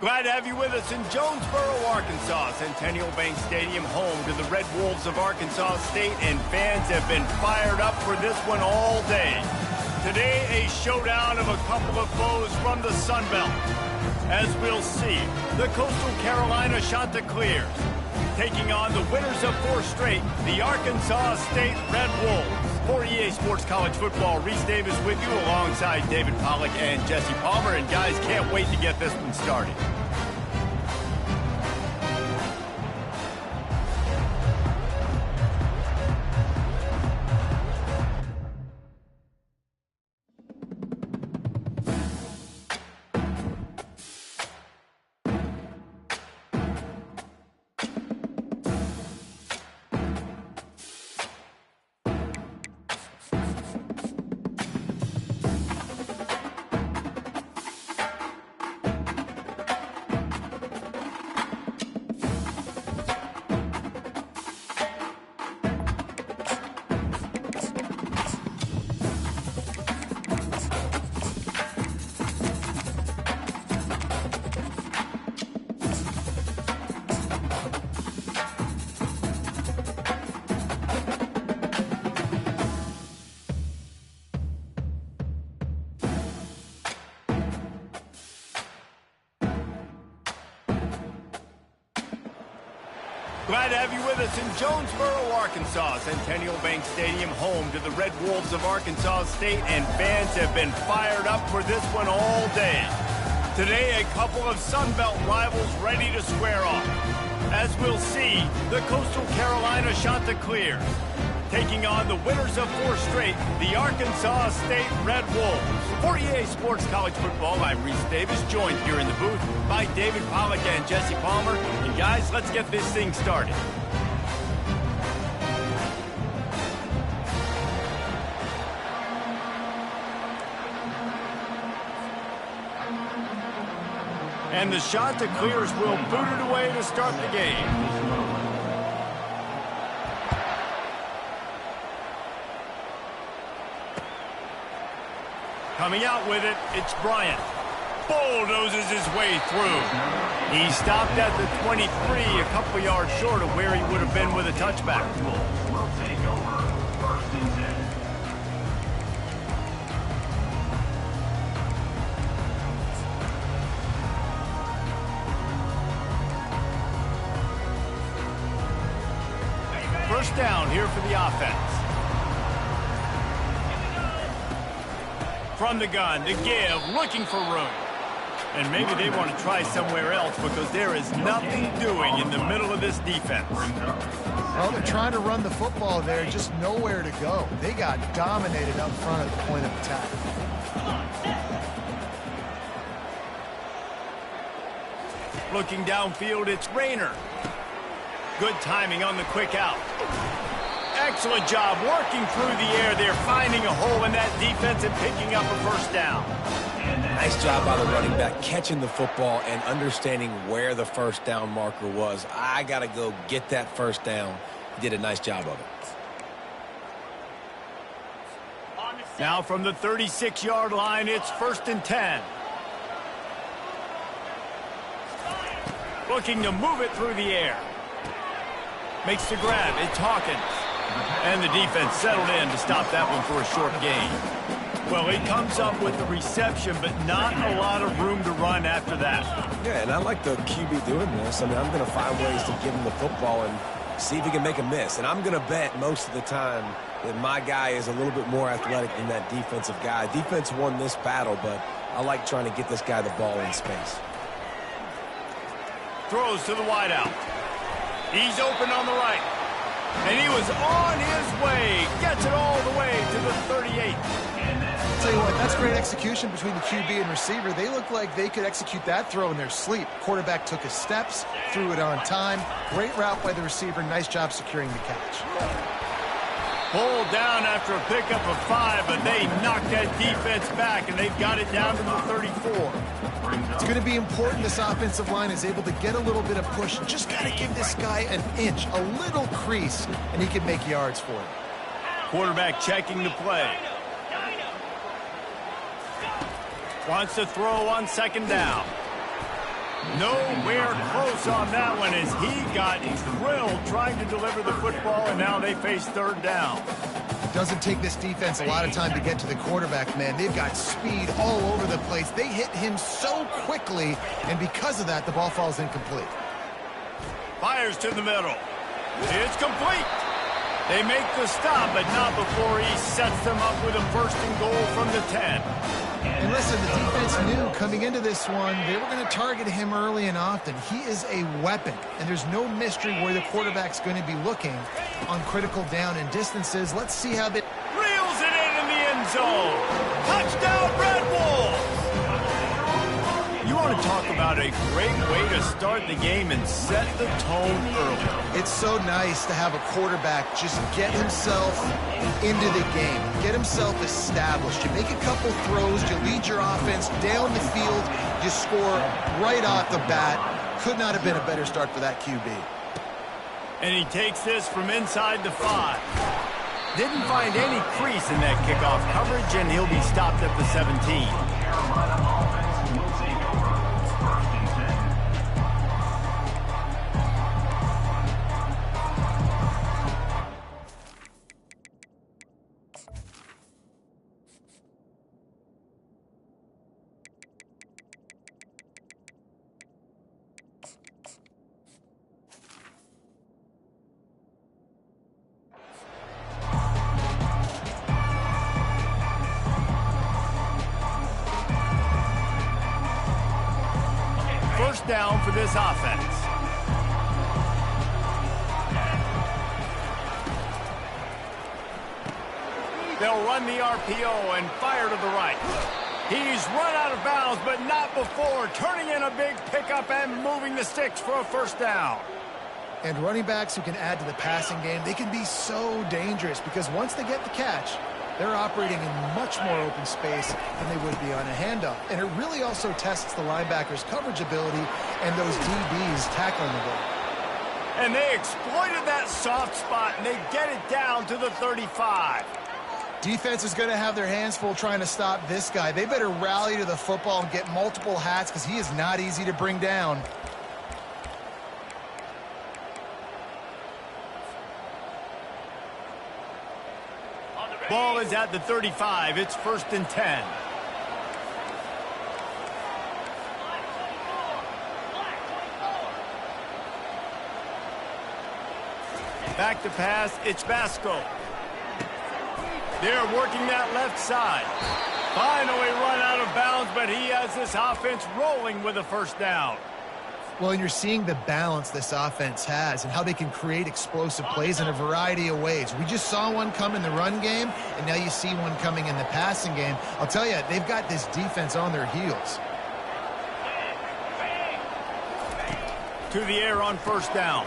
Glad to have you with us in Jonesboro, Arkansas. Centennial Bank Stadium, home to the Red Wolves of Arkansas State, and fans have been fired up for this one all day. Today, a showdown of a couple of foes from the Sun Belt. As we'll see, the Coastal Carolina Chanticleers taking on the winners of 4 straight, the Arkansas State Red Wolves. For EA Sports College Football, Reese Davis with you alongside David Pollack and Jesse Palmer. And guys, can't wait to get this one started. Glad to have you with us in Jonesboro, Arkansas. Centennial Bank Stadium, home to the Red Wolves of Arkansas State, and fans have been fired up for this one all day. Today, a couple of Sun Belt rivals ready to square off. As we'll see, the Coastal Carolina Chanticleers taking on the winners of 4 straight, the Arkansas State Red Wolves. For EA Sports College Football, I'm Reese Davis, joined here in the booth by David Pollack and Jesse Palmer. And guys, let's get this thing started. And the Chanticleers will boot it away to start the game. Coming out with it, it's Bryant. Bulldozes his way through. He stopped at the 23, a couple yards short of where he would have been with a touchback. We'll take over 1st and 10. First down here for the offense. From the gun to give, looking for room. And maybe they want to try somewhere else because there is nothing doing in the middle of this defense. Well, they're trying to run the football there, just nowhere to go. They got dominated up front at the point of attack. Looking downfield, it's Rayner. Good timing on the quick out. Excellent job working through the air there, finding a hole in that defense and picking up a first down. Nice job by the running back, catching the football and understanding where the first down marker was. I got to go get that first down. He did a nice job of it. Now from the 36-yard line, it's 1st and 10. Looking to move it through the air. Makes the grab. It's Hawkins. And the defense settled in to stop that one for a short gain. Well, he comes up with the reception, but not a lot of room to run after that. Yeah, and I like the QB doing this. I mean, I'm going to find ways to give him the football and see if he can make a miss. And I'm going to bet most of the time that my guy is a little bit more athletic than that defensive guy. Defense won this battle, but I like trying to get this guy the ball in space. Throws to the wideout. He's open on the right. And he was on his way. Gets it all the way to the 38. I'll tell you what, that's great execution between the QB and receiver. They look like they could execute that throw in their sleep. Quarterback took his steps, threw it on time. Great route by the receiver. Nice job securing the catch. Pulled down after a pickup of 5, but they knocked that defense back, and they've got it down to the 34. It's going to be important this offensive line is able to get a little bit of push. Just got to give this guy an inch, a little crease, and he can make yards for it. Quarterback checking the play. Wants to throw on 2nd down. Nowhere close on that one as he got drilled trying to deliver the football, and now they face third down. It doesn't take this defense a lot of time to get to the quarterback, man. They've got speed all over the place. They hit him so quickly, and because of that, the ball falls incomplete. Fires to the middle. It's complete. They make the stop, but not before he sets them up with a first and goal from the 10. And listen, the defense knew coming into this one, they were going to target him early and often. He is a weapon, and there's no mystery where the quarterback's going to be looking on critical down and distances. Let's see how they... Reels it in the end zone. Touchdown, Red Wolves! You want to talk about a great way to start the game and set the tone early. It's so nice to have a quarterback just get himself into the game, get himself established. You make a couple throws, you lead your offense down the field, you score right off the bat. Could not have been a better start for that QB. And he takes this from inside the 5. Didn't find any crease in that kickoff coverage, and he'll be stopped at the 17. Carolina offense will take over. First and 10. First down for this offense. They'll run the RPO and fire to the right. He's run out of bounds, but not before turning in a big pickup and moving the sticks for a first down. And running backs who can add to the passing game, they can be so dangerous because once they get the catch, they're operating in much more open space than they would be on a handoff. And it really also tests the linebackers' coverage ability and those DBs tackling the ball. And they exploited that soft spot, and they get it down to the 35. Defense is going to have their hands full trying to stop this guy. They better rally to the football and get multiple hats because he is not easy to bring down. Ball is at the 35. It's first and 10. Back to pass. It's Basco. They're working that left side. Finally run out of bounds, but he has this offense rolling with a first down. Well, and you're seeing the balance this offense has and how they can create explosive plays in a variety of ways. We just saw one come in the run game, and now you see one coming in the passing game. I'll tell you, they've got this defense on their heels. To the air on first down.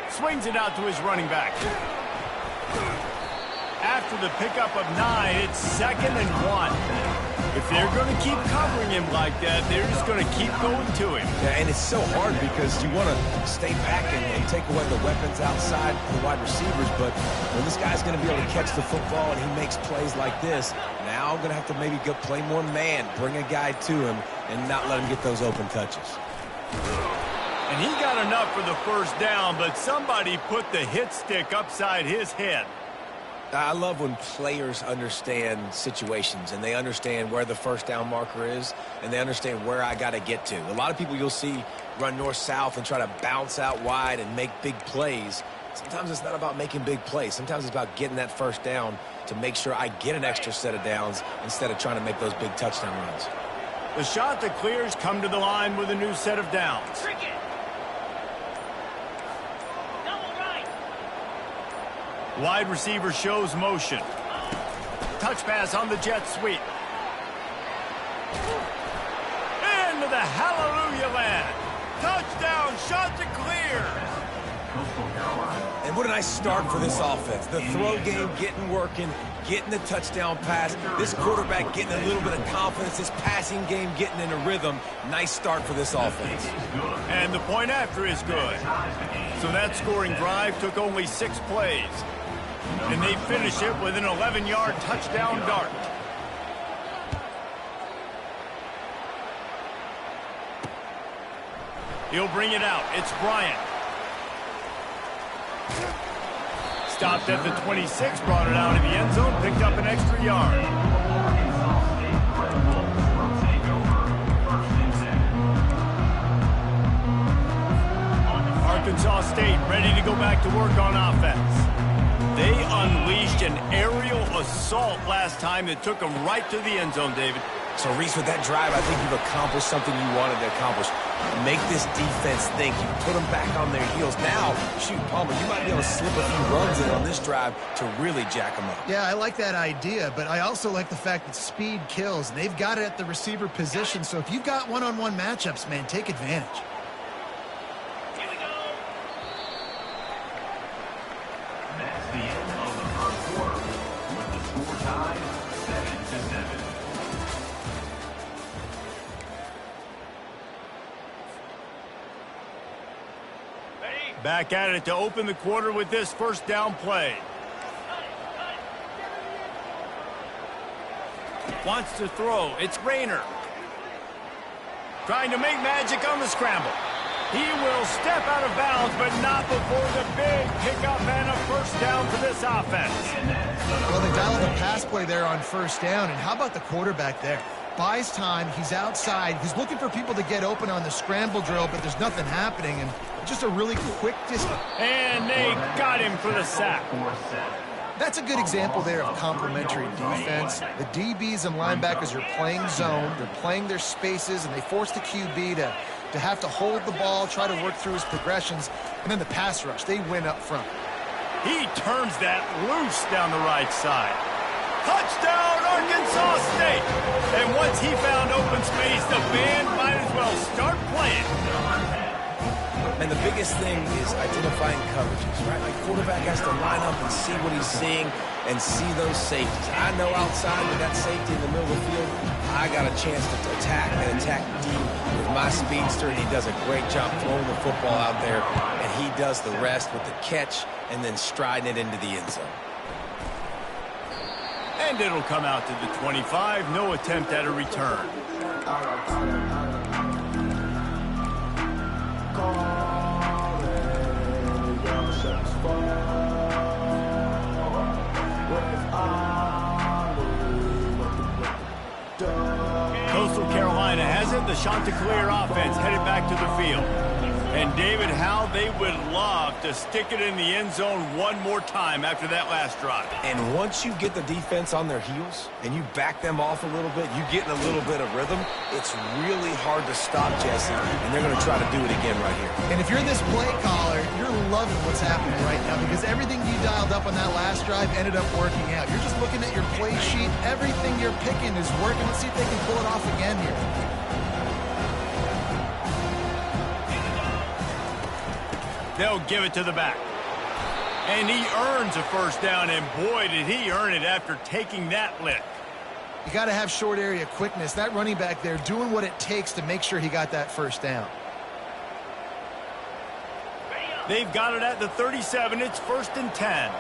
Swings it out to his running back. After the pickup of 9, it's 2nd and 1. If they're going to keep covering him like that, they're just going to keep going to him. Yeah, and it's so hard because you want to stay back and take away the weapons outside the wide receivers, but when this guy's going to be able to catch the football and he makes plays like this, now I'm going to have to maybe go play more man, bring a guy to him, and not let him get those open touches. And he got enough for the first down, but somebody put the hit stick upside his head. I love when players understand situations and they understand where the first down marker is and they understand where I got to get to. A lot of people you'll see run north-south and try to bounce out wide and make big plays. Sometimes it's not about making big plays. Sometimes it's about getting that first down to make sure I get an extra set of downs instead of trying to make those big touchdown runs. The shot that clears come to the line with a new set of downs. Wide receiver shows motion. Touch pass on the jet sweep. Into the hallelujah land. Touchdown, shot to clear. And what a nice start for this offense. The throw game getting working, getting the touchdown pass. This quarterback getting a little bit of confidence. This passing game getting in a rhythm. Nice start for this offense. And the point after is good. So that scoring drive took only 6 plays. And they finish it with an 11-yard touchdown dart. He'll bring it out. It's Bryant. Stopped at the 26, brought it out of the end zone, picked up an extra yard. Arkansas State ready to go back to work on offense. They unleashed an aerial assault last time that took them right to the end zone, David. So, Reese, with that drive, I think you've accomplished something you wanted to accomplish. Make this defense think. You put them back on their heels. Now, shoot, Palmer, you might be able to slip a few runs in on this drive to really jack them up. Yeah, I like that idea, but I also like the fact that speed kills. And they've got it at the receiver position, so if you've got one-on-one matchups, man, take advantage. That's the end of the first quarter, with the score tied 7-7. Back at it to open the quarter with this first down play. Wants to throw. It's Rayner. Trying to make magic on the scramble. He will step out of bounds, but not before the big pickup and a first down for this offense. Well, they dialed the pass play there on first down, and how about the quarterback there? Buys time, he's outside, he's looking for people to get open on the scramble drill, but there's nothing happening, and just a really quick distance. And they got him for the sack. That's a good example there of complementary defense. The DBs and linebackers are playing zone, they're playing their spaces, and they force the QB to have to hold the ball, try to work through his progressions, and then the pass rush, they win up front. He turns that loose down the right side. Touchdown, Arkansas State! And once he found open space, the band might as well start playing. And the biggest thing is identifying coverages, right? Like, quarterback has to line up and see what he's seeing and see those safeties. I know outside with that safety in the middle of the field, I got a chance to attack and attack deep with my speedster, and he does a great job throwing the football out there, and he does the rest with the catch and then striding it into the end zone. And it'll come out to the 25. No attempt at a return. Coastal Carolina has it. The Chanticleer offense headed back to the field. And, David, how they would love to stick it in the end zone one more time after that last drive. And once you get the defense on their heels and you back them off a little bit, you get in a little bit of rhythm, it's really hard to stop, Jesse, and they're going to try to do it again right here. And if you're this play caller, you're loving what's happening right now because everything you dialed up on that last drive ended up working out. You're just looking at your play sheet. Everything you're picking is working. Let's see if they can pull it off again here. They'll give it to the back. And he earns a first down, and boy, did he earn it after taking that lick. You got to have short area quickness. That running back there doing what it takes to make sure he got that first down. They've got it at the 37. It's 1st and 10.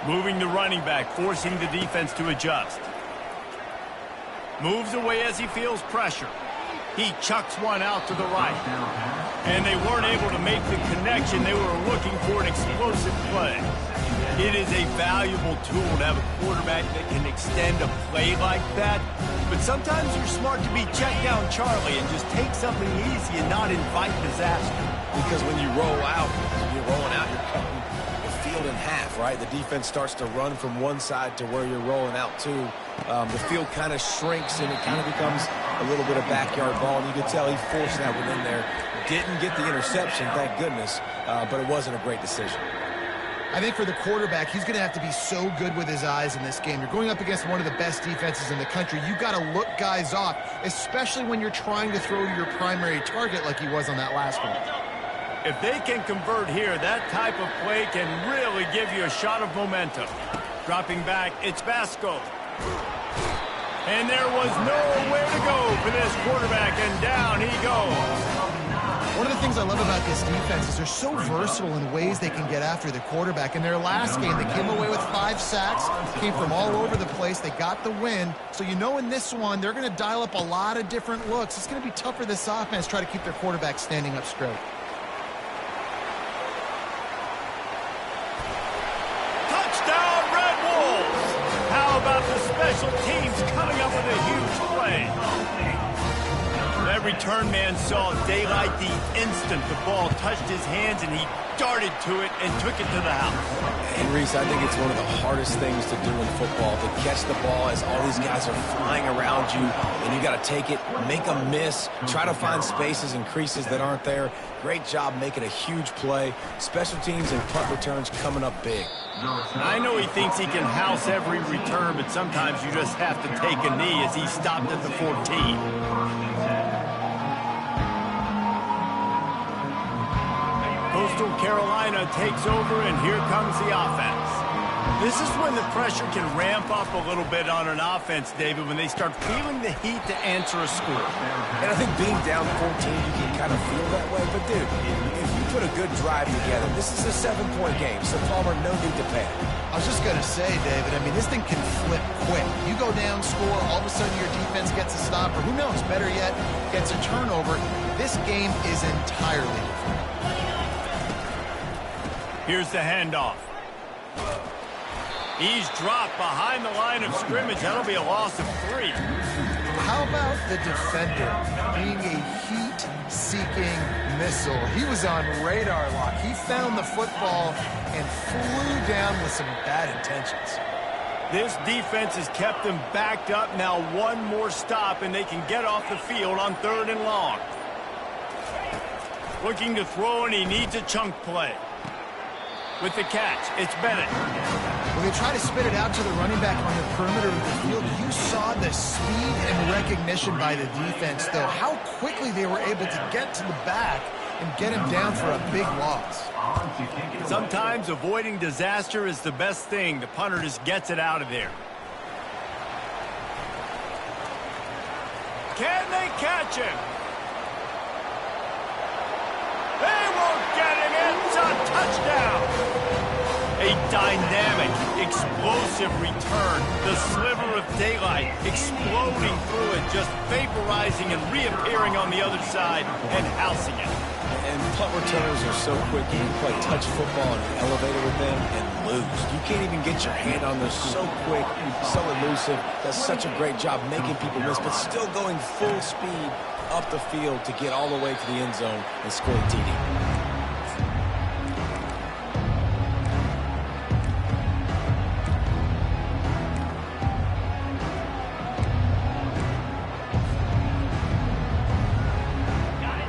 Moving the running back, forcing the defense to adjust. Moves away as he feels pressure. He chucks one out to the right. And they weren't able to make the connection. They were looking for an explosive play. It is a valuable tool to have a quarterback that can extend a play like that. But sometimes you're smart to be check down Charlie and just take something easy and not invite disaster. Because when you roll out, you're rolling out, you're cutting the field in half, right? The defense starts to run from one side to where you're rolling out to. The field kind of shrinks and it kind of becomes a little bit of backyard ball. And you could tell he forced that one in there. Didn't get the interception, thank goodness, but it wasn't a great decision. I think for the quarterback, he's going to have to be so good with his eyes in this game. You're going up against one of the best defenses in the country. You've got to look guys off, especially when you're trying to throw to your primary target like he was on that last one. If they can convert here, that type of play can really give you a shot of momentum. Dropping back, it's Basco. And there was nowhere to go for this quarterback, and down he goes. One of the things I love about this defense is they're so versatile in ways they can get after the quarterback. In their last game, they came away with 5 sacks, came from all over the place. They got the win. So you know in this one, they're going to dial up a lot of different looks. It's going to be tough for this offense to try to keep their quarterback standing up straight. Touchdown, Red Wolves! How about the special teams coming up with a huge play? That return man saw daylight the instant the ball touched his hands, and he darted to it and took it to the house. And Reese, I think it's one of the hardest things to do in football, to catch the ball as all these guys are flying around you, and you got to take it, make a miss, try to find spaces and creases that aren't there. Great job making a huge play. Special teams and punt returns coming up big. I know he thinks he can house every return, but sometimes you just have to take a knee as he stopped at the 14. Coastal Carolina takes over, and here comes the offense. This is when the pressure can ramp up a little bit on an offense, David, when they start feeling the heat to answer a score. And I think being down 14, you can kind of feel that way. But, dude, if you put a good drive together, this is a 7-point game, so Palmer, no need to panic. I was just going to say, David, I mean, this thing can flip quick. You go down, score, all of a sudden your defense gets a stop, or who knows, better yet, gets a turnover. This game is entirely different. Here's the handoff. He's dropped behind the line of scrimmage. That'll be a loss of 3. How about the defender being a heat-seeking missile? He was on radar lock. He found the football and flew down with some bad intentions. This defense has kept them backed up. Now one more stop, and they can get off the field on 3rd and long. Looking to throw, and he needs a chunk play. With the catch, it's Bennett. When they try to spit it out to the running back on the perimeter of the field, you saw the speed and recognition by the defense, though. How quickly they were able to get to the back and get him down for a big loss. Sometimes avoiding disaster is the best thing. The punter just gets it out of there. Can they catch him? They won't get him. It's a touchdown. A dynamic, explosive return. The sliver of daylight exploding through it, just vaporizing and reappearing on the other side and housing it. And punt returners are so quick. You can play touch football in an elevator with them and lose. You can't even get your hand on them. So quick, so elusive. Does such a great job making people miss, but still going full speed up the field to get all the way to the end zone and score a TD.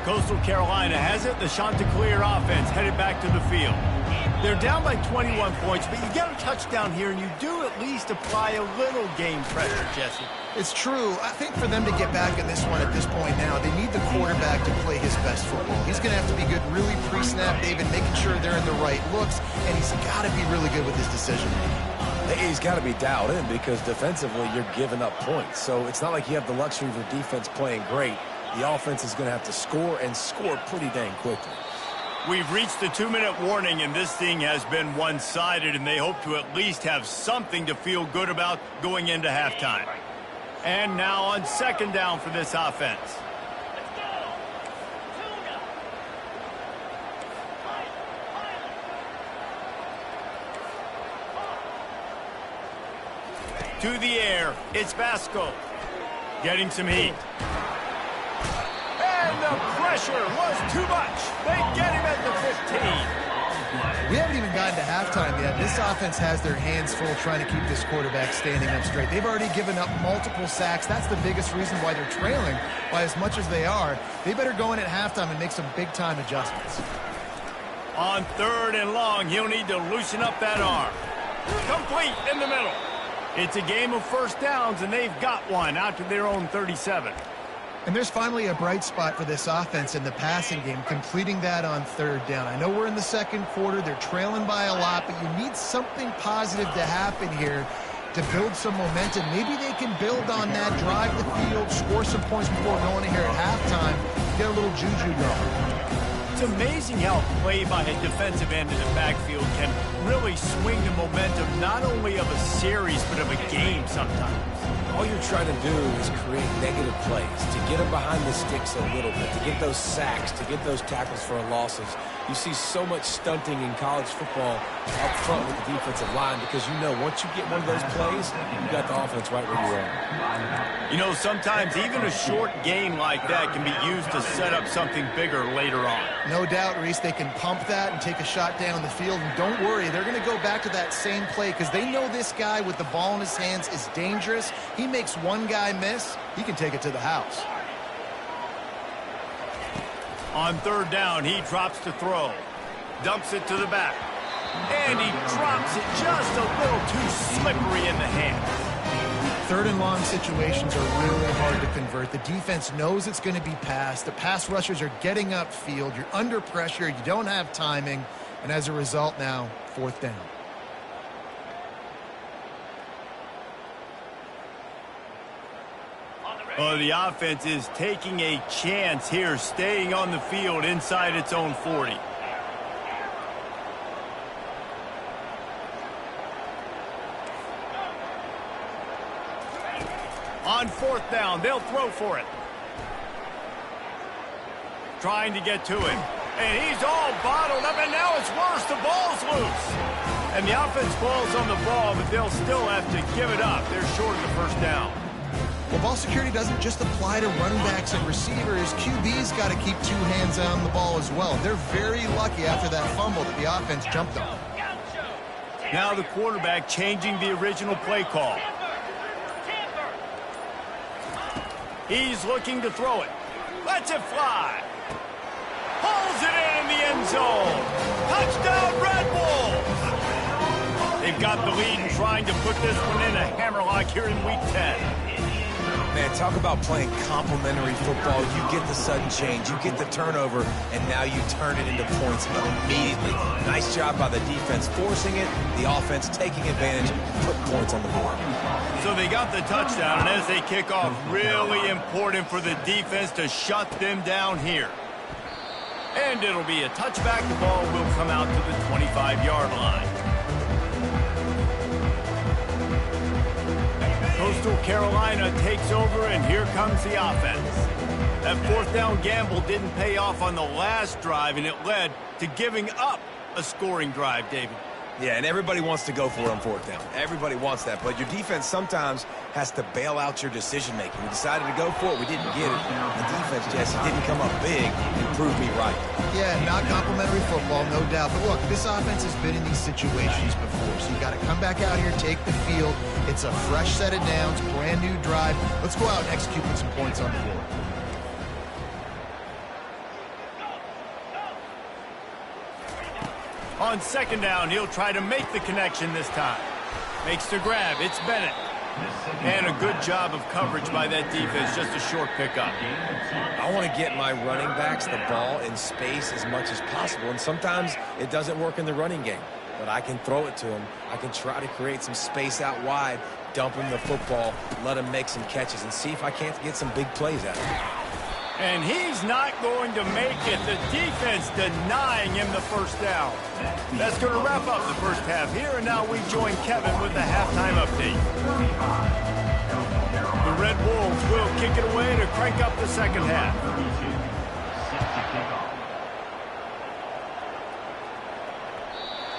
Coastal Carolina has it. The Chanticleer offense headed back to the field. They're down by 21 points, but you get a touchdown here, and you do at least apply a little game pressure, Jesse. It's true. I think for them to get back in this one at this point now, they need the quarterback to play his best football. He's going to have to be good really pre-snap, David, making sure they're in the right looks, and he's got to be really good with his decision-making. He's got to be dialed in because defensively you're giving up points. So it's not like you have the luxury of your defense playing great. The offense is going to have to score and score pretty dang quickly. We've reached the 2-minute warning, and this thing has been one-sided, and they hope to at least have something to feel good about going into halftime. And now on 2nd down for this offense. To the air, it's Vasco. Getting some heat. And the pressure was too much. They get him at the 15. We haven't even gotten to halftime yet. This offense has their hands full trying to keep this quarterback standing up straight. They've already given up multiple sacks. That's the biggest reason why they're trailing by as much as they are. They better go in at halftime and make some big-time adjustments. On 3rd and long, he'll need to loosen up that arm. Complete in the middle. It's a game of first downs, and they've got one out to their own 37. And there's finally a bright spot for this offense in the passing game, completing that on 3rd down. I know we're in the 2nd quarter. They're trailing by a lot, but you need something positive to happen here to build some momentum. Maybe they can build on that, drive the field, score some points before going in here at halftime, get a little juju going. It's amazing how play by a defensive end in the backfield can really swing the momentum not only of a series but of a game sometimes. All you're trying to do is create negative plays, to get them behind the sticks a little bit, to get those sacks, to get those tackles for losses. You see so much stunting in college football up front with the defensive line because you know once you get one of those plays, you got the offense right where you are. You know, sometimes even a short gain like that can be used to set up something bigger later on. No doubt, Reese, they can pump that and take a shot down the field. And don't worry, they're going to go back to that same play because they know this guy with the ball in his hands is dangerous. He makes one guy miss, he can take it to the house. On third down, he drops to throw. Dumps it to the back. And he drops it just a little too slippery in the hands. Third and long situations are really hard to convert. The defense knows it's going to be passed. The pass rushers are getting upfield. You're under pressure. You don't have timing. And as a result now, fourth down. The offense is taking a chance here, staying on the field inside its own 40. On fourth down, they'll throw for it. Trying to get to him. And he's all bottled up, and now it's worse. The ball's loose. And the offense falls on the ball, but they'll still have to give it up. They're short of the first down. Well, ball security doesn't just apply to running backs and receivers. QB's got to keep two hands on the ball as well. They're very lucky after that fumble that the offense jumped on. Now the quarterback changing the original play call. He's looking to throw it. Lets it fly. Pulls it in the end zone. Touchdown, Red Bulls! They've got the lead and trying to put this one in a hammerlock here in Week 10. Man, talk about playing complementary football. You get the sudden change, you get the turnover, and now you turn it into points immediately. Nice job by the defense forcing it, the offense taking advantage, putting points on the board. So they got the touchdown, and as they kick off, really important for the defense to shut them down here. And it'll be a touchback. The ball will come out to the 25-yard line. Coastal Carolina takes over, and here comes the offense. That fourth down gamble didn't pay off on the last drive, and it led to giving up a scoring drive, David. Yeah, and everybody wants to go for it on fourth down. Everybody wants that, but your defense sometimes has to bail out your decision-making. We decided to go for it. We didn't get it. The defense, Jesse, didn't come up big and prove me right. Yeah, not complimentary football, no doubt. But look, this offense has been in these situations before, so you got to come back out here, take the field. It's a fresh set of downs, brand new drive. Let's go out and execute with some points on the board. On second down, he'll try to make the connection this time. Makes the grab. It's Bennett. And a good job of coverage by that defense. Just a short pickup. I want to get my running backs the ball in space as much as possible, and sometimes it doesn't work in the running game. But I can throw it to him. I can try to create some space out wide, dump him the football, let him make some catches, and see if I can't get some big plays out of him. And he's not going to make it. The defense denying him the first down. That's going to wrap up the first half here, and now we join Kevin with the halftime update. The Red Wolves will kick it away to crank up the second half.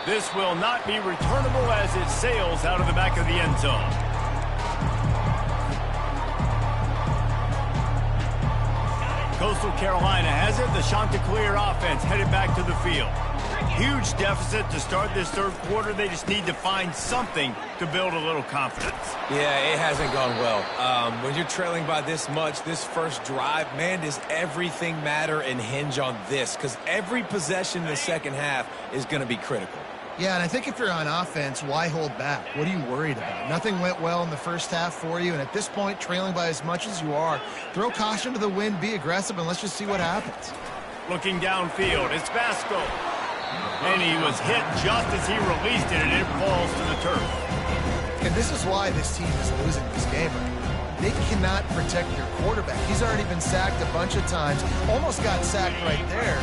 This will not be returnable as it sails out of the back of the end zone. Coastal Carolina has it. The Chanticleer offense headed back to the field. Huge deficit to start this third quarter. They just need to find something to build a little confidence. Yeah, it hasn't gone well. When you're trailing by this much, this first drive, man, does everything matter and hinge on this? Because every possession in the second half is going to be critical. Yeah, and I think if you're on offense, why hold back? What are you worried about? Nothing went well in the first half for you, and at this point, trailing by as much as you are, throw caution to the wind, be aggressive, and let's just see what happens. Looking downfield, it's Vasco. And he was hit just as he released it, and it falls to the turf. And this is why this team is losing this game right now. They cannot protect their quarterback. He's already been sacked a bunch of times, almost got sacked right there.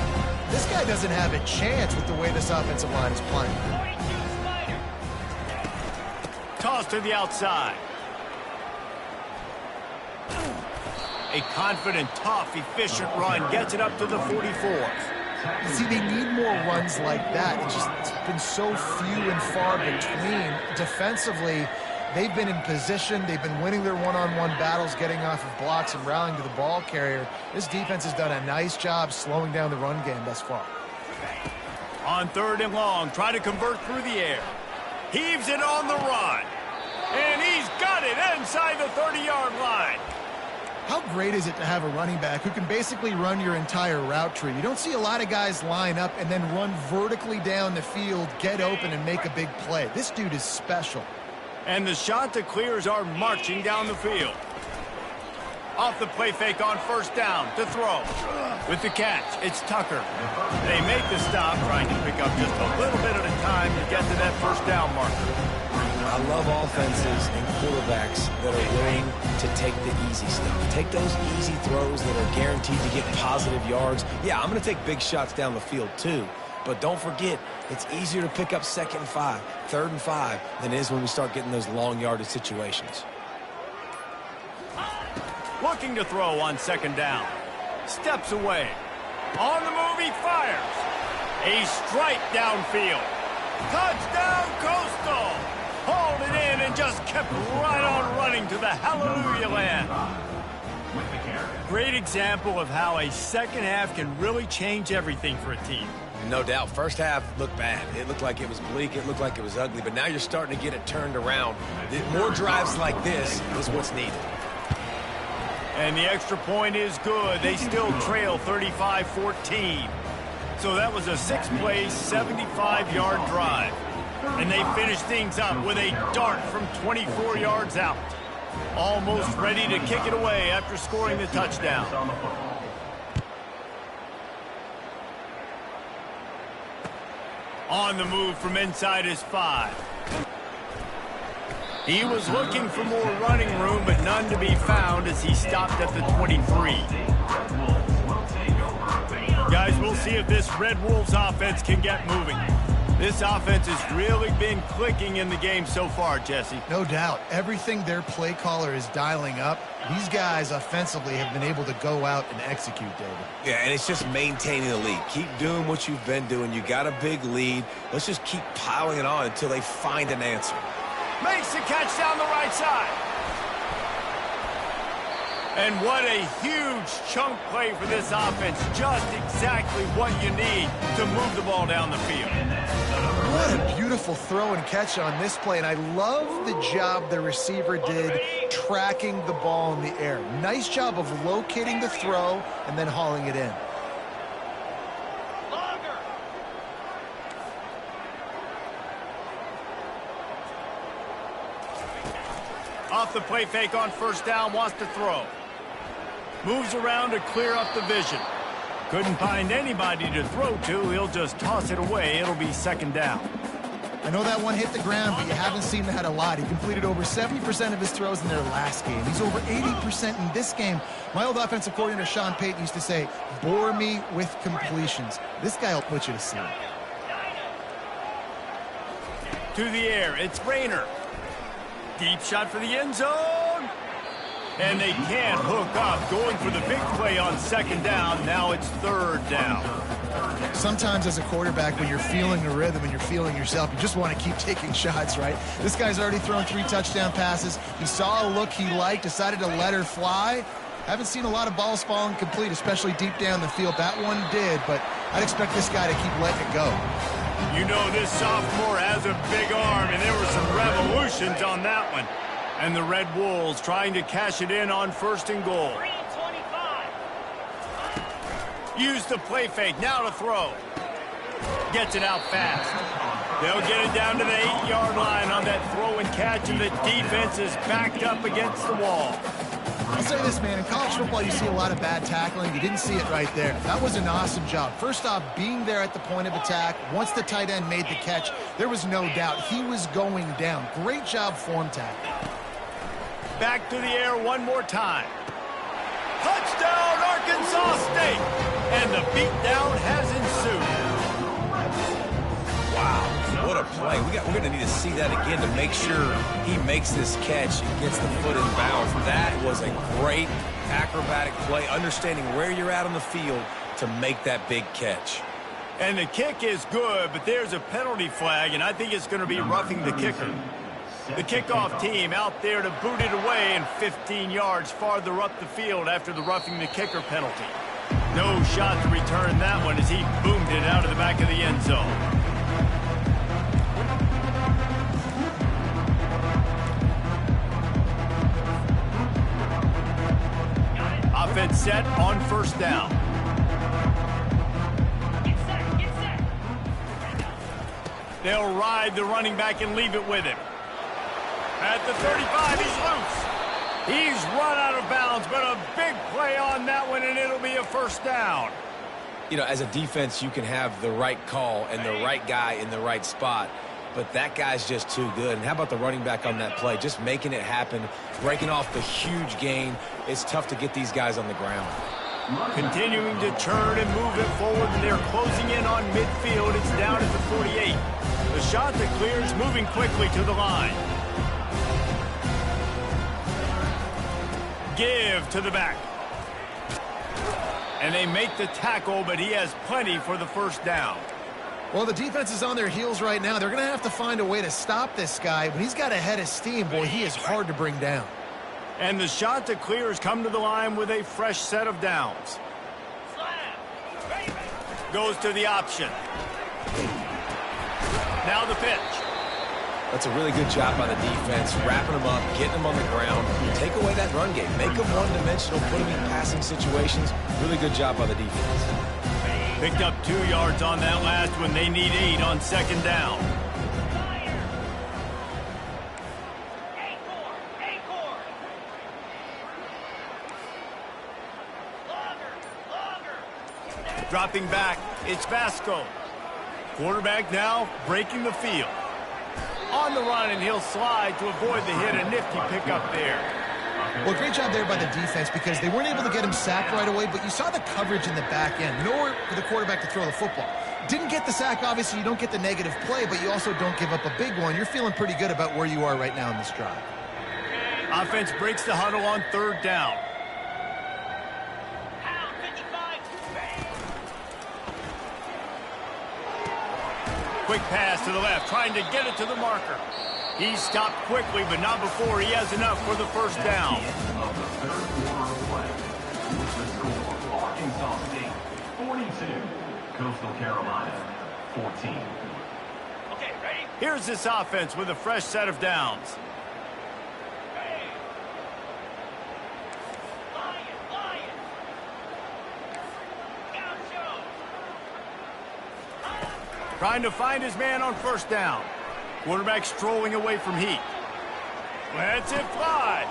This guy doesn't have a chance with the way this offensive line is playing. Toss to the outside. A confident, tough, efficient run gets it up to the 44. See, they need more runs like that. It's been so few and far between. Defensively, they've been in position. They've been winning their one-on-one battles, getting off of blocks and rallying to the ball carrier. This defense has done a nice job slowing down the run game thus far. On 3rd and long, try to convert through the air. Heaves it on the run. And he's got it inside the 30-yard line. How great is it to have a running back who can basically run your entire route tree? You don't see a lot of guys line up and then run vertically down the field, get open, and make a big play. This dude is special. And the shot to clears are marching down the field. Off the play fake on 1st down to throw. With the catch, it's Tucker. They make the stop, trying to pick up just a little bit at a time to get to that 1st down marker. I love offenses and quarterbacks that are willing to take the easy stuff. Take those easy throws that are guaranteed to get positive yards. Yeah, I'm going to take big shots down the field too. But don't forget, it's easier to pick up 2nd and 5, 3rd and 5 than it is when we start getting those long yardage situations. Looking to throw on 2nd down. Steps away. On the move, he fires. A strike downfield. Touchdown, Coastal. Hauled it in and just kept right on running to the hallelujah land. Great example of how a second half can really change everything for a team. No doubt. First half looked bad. It looked like it was bleak. It looked like it was ugly. But now you're starting to get it turned around. More drives like this is what's needed. And the extra point is good. They still trail 35-14. So that was a 6-play, 75-yard drive. And they finish things up with a dart from 24 yards out. Almost ready to kick it away after scoring the touchdown. On the move from inside his 5. He was looking for more running room, but none to be found as he stopped at the 23. Guys, we'll see if this Red Wolves offense can get moving. This offense has really been clicking in the game so far, Jesse. No doubt. Everything their play caller is dialing up, these guys offensively have been able to go out and execute, David. Yeah, and it's just maintaining the lead. Keep doing what you've been doing. You got a big lead. Let's just keep piling it on until they find an answer. Makes the catch down the right side. And what a huge chunk play for this offense. Just exactly what you need to move the ball down the field. What a beautiful throw and catch on this play. And I love the job the receiver did tracking the ball in the air. Nice job of locating the throw and then hauling it in. Off the play fake on 1st down, wants to throw. Moves around to clear up the vision. Couldn't find anybody to throw to. He'll just toss it away. It'll be 2nd down. I know that one hit the ground, but you haven't seen that a lot. He completed over 70% of his throws in their last game. He's over 80% in this game. My old offensive coordinator, Sean Payton, used to say, bore me with completions. This guy will put you to sleep. To the air, it's Rayner. Deep shot for the end zone. And they can't hook up. Going for the big play on 2nd down. Now it's 3rd down. Sometimes as a quarterback, when you're feeling the rhythm and you're feeling yourself, you just want to keep taking shots, right? This guy's already thrown 3 touchdown passes. He saw a look he liked, decided to let her fly. Haven't seen a lot of balls falling complete, especially deep down the field. That one did, but I'd expect this guy to keep letting it go. You know this sophomore has a big arm, and there were some revolutions on that one. And the Red Wolves trying to cash it in on 1st and goal. Use the play fake, now to throw. Gets it out fast. They'll get it down to the 8-yard line on that throw and catch, and the defense is backed up against the wall. I'll say this, man, in college football you see a lot of bad tackling. You didn't see it right there. That was an awesome job. First off, being there at the point of attack. Once the tight end made the catch, there was no doubt he was going down. Great job form tackling. Back to the air one more time. Touchdown, Arkansas State! And the beatdown has ensued. Wow, what a play. We're going to need to see that again to make sure he makes this catch and gets the foot in bounds. That was a great acrobatic play, understanding where you're at on the field to make that big catch. And the kick is good, but there's a penalty flag, and I think it's going to be roughing the kicker. The kickoff team out there to boot it away and 15 yards farther up the field after the roughing the kicker penalty. No shot to return that one as he boomed it out of the back of the end zone. Offense set on first down. They'll ride the running back and leave it with him. At the 35, he's loose. He's run out of bounds, but a big play on that one, and it'll be a first down. You know, as a defense, you can have the right call and the right guy in the right spot, but that guy's just too good. And how about the running back on that play? Just making it happen, breaking off the huge gain. It's tough to get these guys on the ground. Continuing to turn and move it forward, and they're closing in on midfield. It's down at the 48. The shot that clears, moving quickly to the line. Give to the back. And they make the tackle, but he has plenty for the first down. Well, the defense is on their heels right now. They're going to have to find a way to stop this guy. When he's got a head of steam, boy, he is hard to bring down. And the shot to clear has come to the line with a fresh set of downs. Goes to the option. Now the pitch. That's a really good job by the defense, wrapping them up, getting them on the ground. Take away that run game. Make them one-dimensional, put them in passing situations. Really good job by the defense. Picked up 2 yards on that last one. They need 8 on second down. Dropping back, it's Vasco. Quarterback now breaking the field. On the run, and he'll slide to avoid the hit. A nifty pickup there. Well, great job there by the defense because they weren't able to get him sacked right away, but you saw the coverage in the back end. Nowhere for the quarterback to throw the football. Didn't get the sack, obviously. You don't get the negative play, but you also don't give up a big one. You're feeling pretty good about where you are right now in this drive. Offense breaks the huddle on third down. Quick pass to the left, trying to get it to the marker. He stopped quickly, but not before he has enough for the first down. Of the third quarter of play. With the score, Arkansas State 42, Coastal Carolina 14. Okay, ready? Here's this offense with a fresh set of downs. Trying to find his man on first down. Quarterback strolling away from heat. Lets it fly.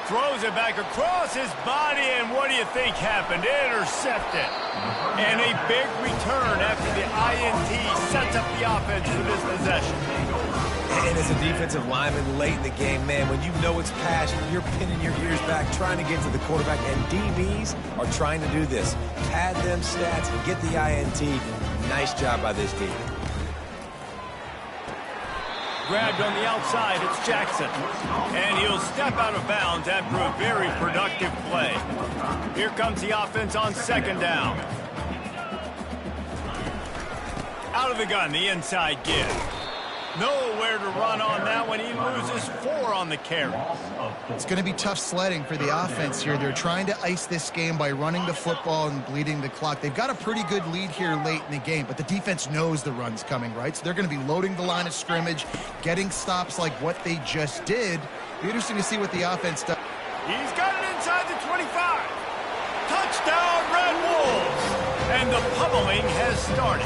Throws it back across his body, and what do you think happened? Intercepted. And a big return after the INT sets up the offense for this possession. And as a defensive lineman late in the game, man, when you know it's passion, you're pinning your ears back, trying to get to the quarterback, and DBs are trying to do this. Pad them stats and get the INT. Nice job by this team. Grabbed on the outside, it's Jackson. And he'll step out of bounds after a very productive play. Here comes the offense on second down. Out of the gun, the inside give. Nowhere to run on that one. He loses 4 on the carry. It's going to be tough sledding for the offense here. They're trying to ice this game by running the football and bleeding the clock. They've got a pretty good lead here late in the game, but the defense knows the run's coming, right? So they're going to be loading the line of scrimmage, getting stops like what they just did. Be interesting to see what the offense does. He's got it inside the 25. Touchdown, Red Wolves! And the pummeling has started.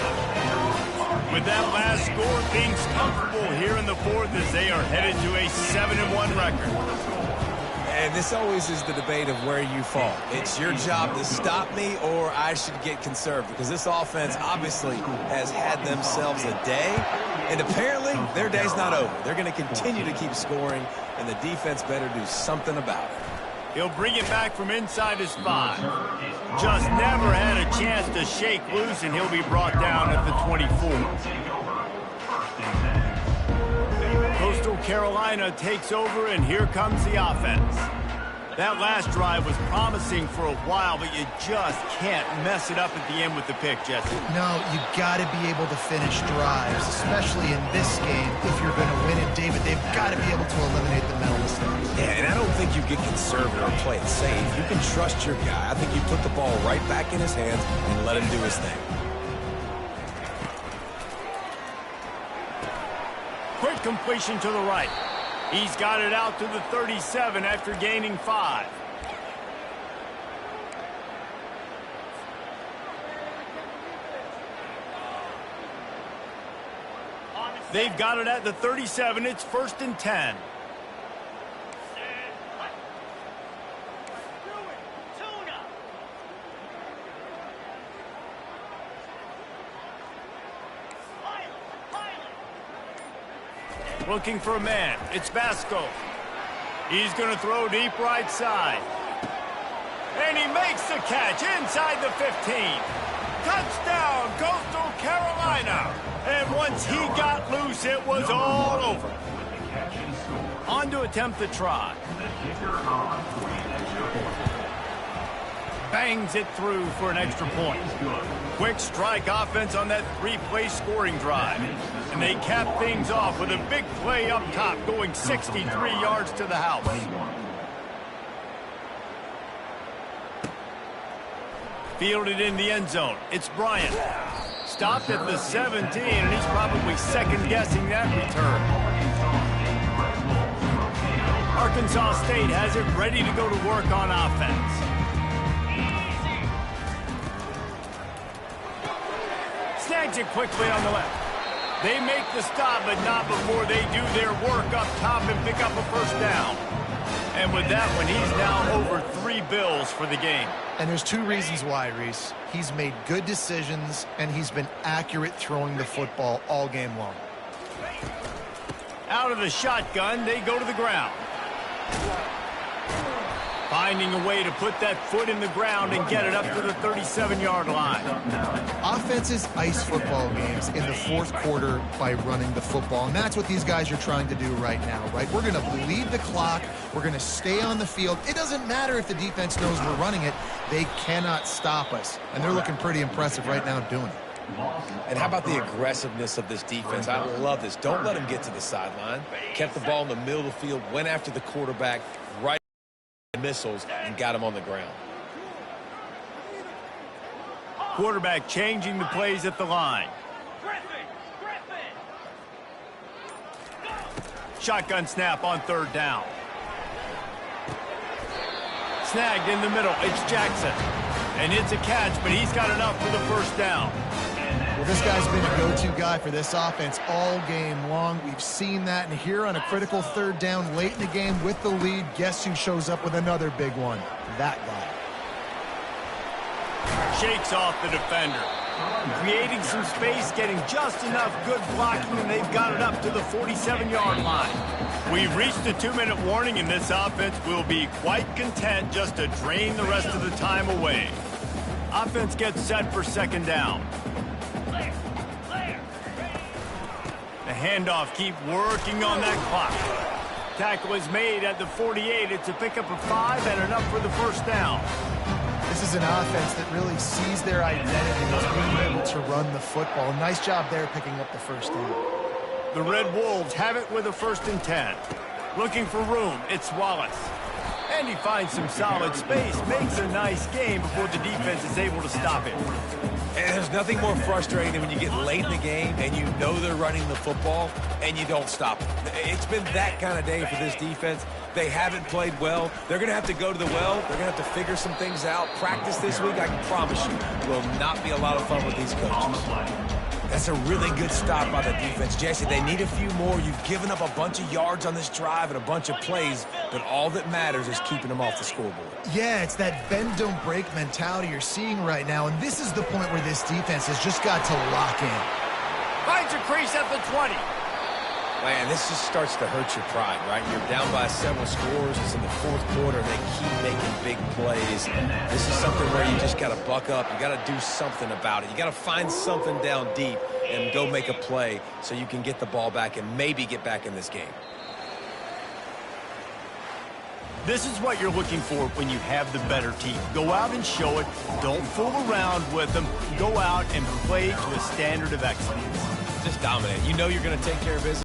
With that last score, things comfortable here in the fourth as they are headed to a 7-1 record. And this always is the debate of where you fall. It's your job to stop me or I should get conservative because this offense obviously has had themselves a day, and apparently their day's not over. They're going to continue to keep scoring, and the defense better do something about it. He'll bring it back from inside his 5. Just never had a chance to shake loose, and he'll be brought down at the 24. Coastal Carolina takes over, and here comes the offense. That last drive was promising for a while, but you just can't mess it up at the end with the pick, Jesse. No, you got to be able to finish drives, especially in this game. If you're going to win it, David, they've got to be able to eliminate the mental mistakes. Yeah, and I don't think you get conservative or play it safe. You can trust your guy. I think you put the ball right back in his hands and let him do his thing. Quick completion to the right. He's got it out to the 37 after gaining 5. They've got it at the 37. It's 1st and 10. Looking for a man. It's Vasco. He's going to throw deep right side. And he makes the catch inside the 15. Touchdown, Coastal Carolina. And once he got loose, it was all over. On to attempt the try. Bangs it through for an extra point. Quick strike offense on that 3-play scoring drive. And they cap things off with a big play up top, going 63 yards to the house. Fielded in the end zone. It's Bryant. Stopped at the 17, and he's probably second-guessing that return. Arkansas State has it ready to go to work on offense. Snags it quickly on the left. They make the stop, but not before they do their work up top and pick up a first down. And with that one, he's now over 3 bills for the game. And there's 2 reasons why, Reese. He's made good decisions, and he's been accurate throwing the football all game long. Out of the shotgun, they go to the ground. Finding a way to put that foot in the ground and get it up to the 37-yard line. Offenses ice football games in the 4th quarter by running the football, and that's what these guys are trying to do right now, right? We're going to bleed the clock. We're going to stay on the field. It doesn't matter if the defense knows we're running it. They cannot stop us, and they're looking pretty impressive right now doing it. And how about the aggressiveness of this defense? I love this. Don't let him get to the sideline. Kept the ball in the middle of the field, went after the quarterback right missiles and got him on the ground. Quarterback changing the plays at the line. Shotgun snap on 3rd down. Snagged in the middle. It's Jackson. And it's a catch, but he's got enough for the first down. Well, this guy's been a go-to guy for this offense all game long. We've seen that, and here on a critical 3rd down late in the game with the lead, guess who shows up with another big one? That guy. Shakes off the defender. Creating some space, getting just enough good blocking, and they've got it up to the 47-yard line. We've reached a 2-minute warning, and this offense will be quite content just to drain the rest of the time away. Offense gets set for 2nd down. The handoff, keep working on that clock. Tackle is made at the 48. It's a pickup of 5 and enough for the first down. This is an offense that really sees their identity as being able to run the football. Nice job there picking up the first down. The Red Wolves have it with a 1st and 10. Looking for room, it's Wallace. And he finds some solid space, makes a nice game before the defense is able to stop it. And there's nothing more frustrating than when you get late in the game and you know they're running the football and you don't stop it. It's been that kind of day for this defense. They haven't played well. They're going to have to go to the well. They're going to have to figure some things out. Practice this week, I can promise you, will not be a lot of fun with these coaches. That's a really good stop by the defense. Jesse, they need a few more. You've given up a bunch of yards on this drive and a bunch of plays, but all that matters is keeping them off the scoreboard. Yeah, it's that bend, don't break mentality you're seeing right now, and this is the point where this defense has just got to lock in. Finds a crease at the 20. Man, this just starts to hurt your pride, right? You're down by several scores. It's in the fourth quarter, and they keep making big plays. This is something where you just got to buck up. You got to do something about it. You got to find something down deep and go make a play so you can get the ball back and maybe get back in this game. This is what you're looking for when you have the better team. Go out and show it. Don't fool around with them. Go out and play to a standard of excellence. Just dominate. You know you're going to take care of business.